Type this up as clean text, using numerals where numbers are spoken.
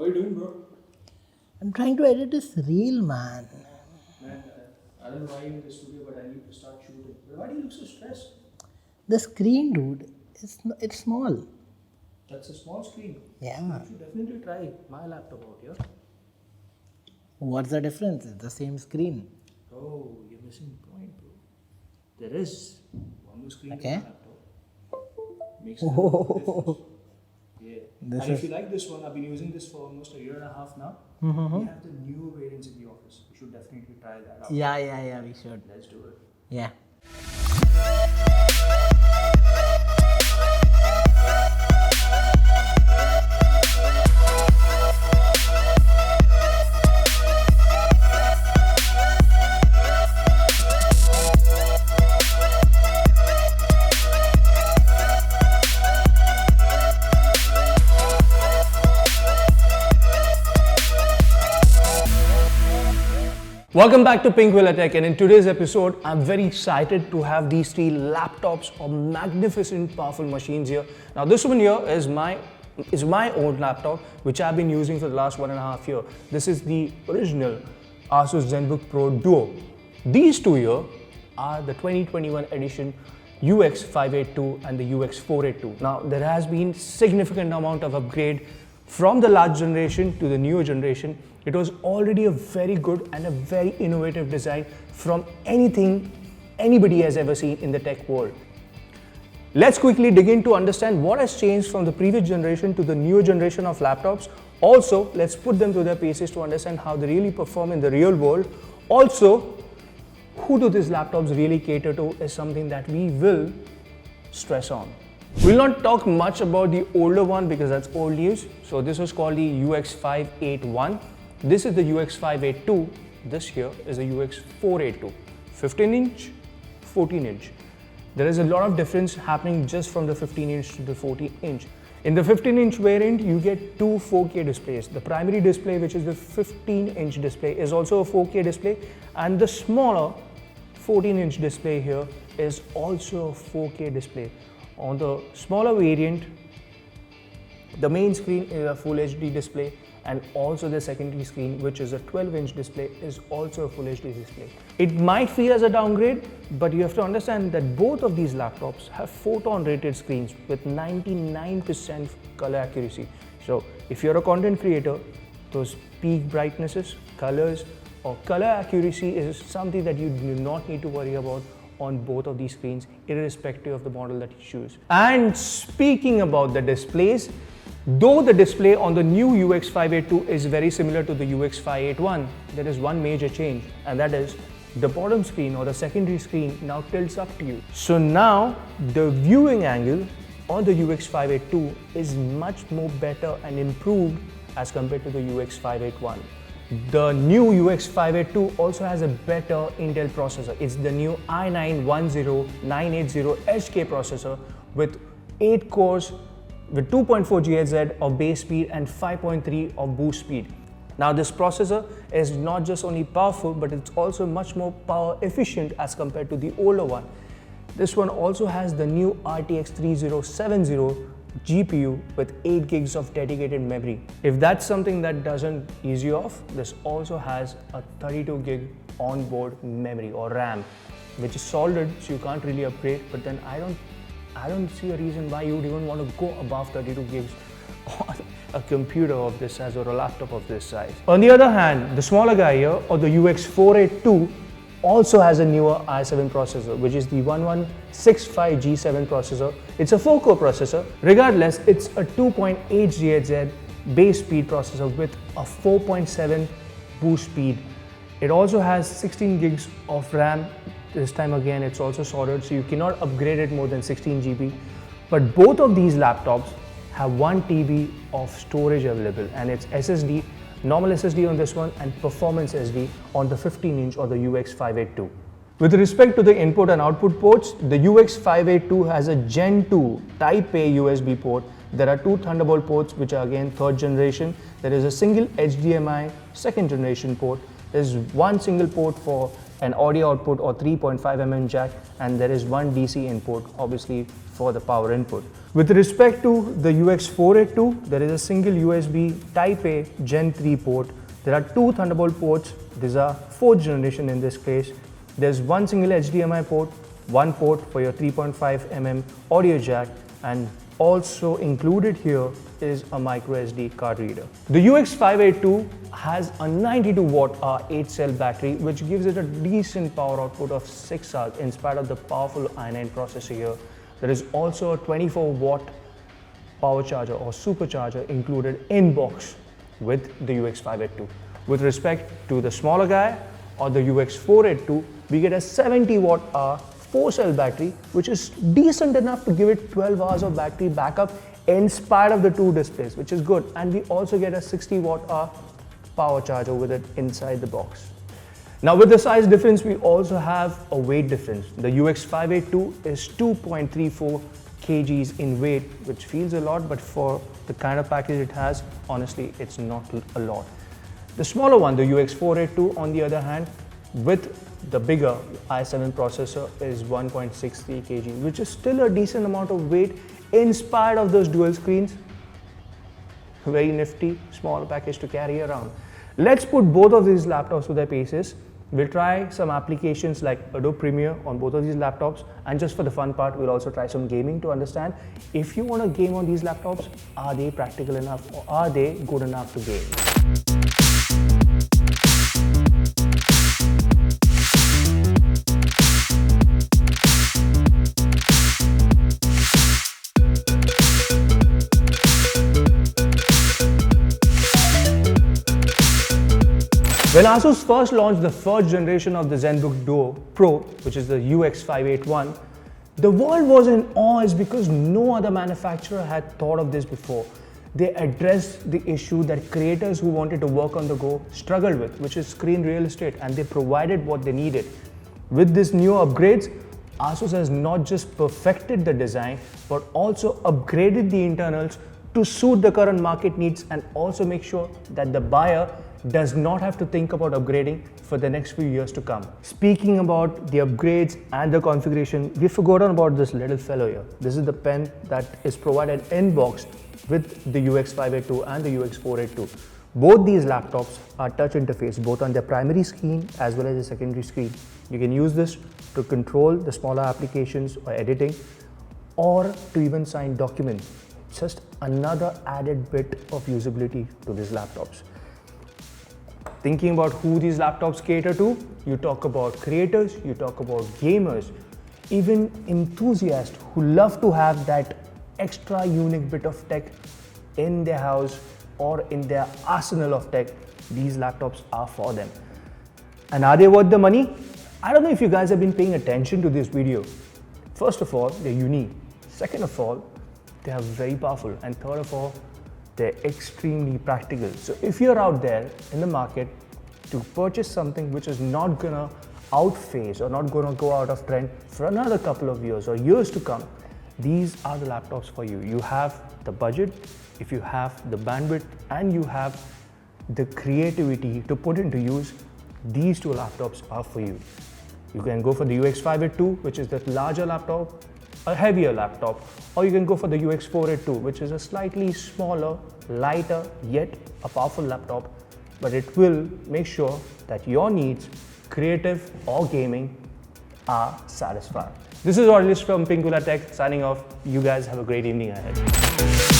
What are you doing, bro? I'm trying to edit this reel, man. Man, I don't know why you're in the studio, but I need to start shooting. But why do you look so stressed? The screen, dude, it's small. That's a small screen. Yeah. You should definitely try my laptop out here. What's the difference? It's the same screen. Oh, you're missing the point, bro. There is one more screen Okay. to my laptop. Makes a lot of difference. Yeah. This And if is- you like this one, I've been using this for almost a year and a half now. Mm-hmm. We have the new variants in the office. You should definitely try that out. Yeah, we should. Let's do it. Yeah. Welcome back to Pinkwilla Tech, and in today's episode, I'm very excited to have these three laptops or magnificent, powerful machines here. Now, this one here is my own laptop, which I've been using for the last 1.5 years. This is the original Asus ZenBook Pro Duo. These two here are the 2021 edition UX 582 and the UX 482. Now, there has been significant amount of upgrade from the last generation to the newer generation. It was already a very good and a very innovative design from anything anybody has ever seen in the tech world. Let's quickly dig in to understand what has changed from the previous generation to the newer generation of laptops. Also, let's put them to their paces to understand how they really perform in the real world. Also, who do these laptops really cater to is something that we will stress on. We'll not talk much about the older one because that's old news. So this was called the UX 581. This is the UX 582. This here is the UX 482. 15-inch, 14-inch. There is a lot of difference happening just from the 15-inch to the 14-inch. In the 15-inch variant, you get two 4K displays. The primary display, which is the 15-inch display, is also a 4K display, and the smaller 14-inch display here is also a 4K display. On the smaller variant, the main screen is a Full HD display, and also the secondary screen, which is a 12-inch display, is also a Full HD display. It might feel as a downgrade, but you have to understand that both of these laptops have photon-rated screens with 99% color accuracy. So if you're a content creator, those peak brightnesses, colors, or color accuracy is something that you do not need to worry about on both of these screens, irrespective of the model that you choose. And speaking about the displays, though the display on the new UX 582 is very similar to the UX 581, there is one major change, and that is the bottom screen or the secondary screen now tilts up to you. So now the viewing angle on the UX 582 is much more better and improved as compared to the UX 581. The new UX 582 also has a better Intel processor. It's the new i9-10980HK processor with 8 cores with 2.4 GHz of base speed and 5.3 of boost speed. Now this processor is not just only powerful, but it's also much more power efficient as compared to the older one. This one also has the new RTX 3070 GPU with 8 gigs of dedicated memory. If that's something that doesn't ease you off, this also has a 32 gig onboard memory or RAM, which is soldered, so you can't really upgrade. But then I don't see a reason why you would even want to go above 32 gigs on a computer of this size or a laptop of this size. On the other hand, the smaller guy here, or the UX 482, also has a newer i7 processor, which is the 1165G7 processor. It's a 4-core processor. Regardless, it's a 2.8 GHz base speed processor with a 4.7 boost speed. It also has 16 gigs of RAM. This time again, it's also soldered, so you cannot upgrade it more than 16 GB. But both of these laptops have 1 TB of storage available, and it's SSD, normal SSD on this one, and performance SD on the 15-inch or the UX 582. With respect to the input and output ports, the UX 582 has a Gen 2 Type A USB port. There are 2 Thunderbolt ports, which are again 3rd generation. There is a single HDMI 2nd generation port. There's one single port for an audio output or 3.5mm jack, and there is one DC input, obviously for the power input. With respect to the UX482, there is a single USB Type A Gen 3 port. There are two Thunderbolt ports. These are 4th generation in this case. There's one single HDMI port, one port for your 3.5mm audio jack, and also included here is a micro SD card reader. The UX582 has a 92 watt hour 8-cell battery, which gives it a decent power output of 6 hours in spite of the powerful i9 processor here. There is also a 24 watt power charger or supercharger included in box with the UX582. With respect to the smaller guy or the UX482, we get a 70 watt hour 4-cell battery, which is decent enough to give it 12 hours of battery backup in spite of the two displays, which is good. And we also get a 60 watt hour power charger with it inside the box. Now with the size difference, we also have a weight difference. The UX582 is 2.34 kgs in weight, which feels a lot, but for the kind of package it has, honestly, it's not a lot. The smaller one, the UX482, on the other hand, with the bigger i7 processor, is 1.63 kg, which is still a decent amount of weight in spite of those dual screens. Very nifty, small package to carry around. Let's put both of these laptops to their paces. We'll try some applications like Adobe Premiere on both of these laptops, and just for the fun part, we'll also try some gaming to understand if you want to game on these laptops, are they practical enough or are they good enough to game? When Asus first launched the first generation of the ZenBook Duo Pro, which is the UX581, the world was in awe because no other manufacturer had thought of this before. They addressed the issue that creators who wanted to work on the go struggled with, which is screen real estate, and they provided what they needed. With these new upgrades, Asus has not just perfected the design, but also upgraded the internals to suit the current market needs and also make sure that the buyer does not have to think about upgrading for the next few years to come. Speaking about the upgrades and the configuration, we've forgotten about this little fellow here. This is the pen that is provided in box with the UX582 and the UX482. Both these laptops are touch interface, both on their primary screen as well as the secondary screen. You can use this to control the smaller applications or editing, or to even sign documents. Just another added bit of usability to these laptops. Thinking about who these laptops cater to, you talk about creators, you talk about gamers, even enthusiasts who love to have that extra unique bit of tech in their house or in their arsenal of tech. These laptops are for them. And are they worth the money? I don't know if you guys have been paying attention to this video. First of all, they're unique. Second of all, they are very powerful. And third of all, they're extremely practical. So if you're out there in the market to purchase something which is not gonna outphase or not gonna go out of trend for another couple of years or years to come, these are the laptops for you. You have the budget, if you have the bandwidth, and you have the creativity to put into use, these two laptops are for you. You can go for the UX582, which is the larger laptop, a heavier laptop, or you can go for the UX482, which is a slightly smaller, lighter, yet a powerful laptop, but it will make sure that your needs, creative or gaming, are satisfied. This is Audlis from Pinkvilla Tech signing off. You guys have a great evening ahead.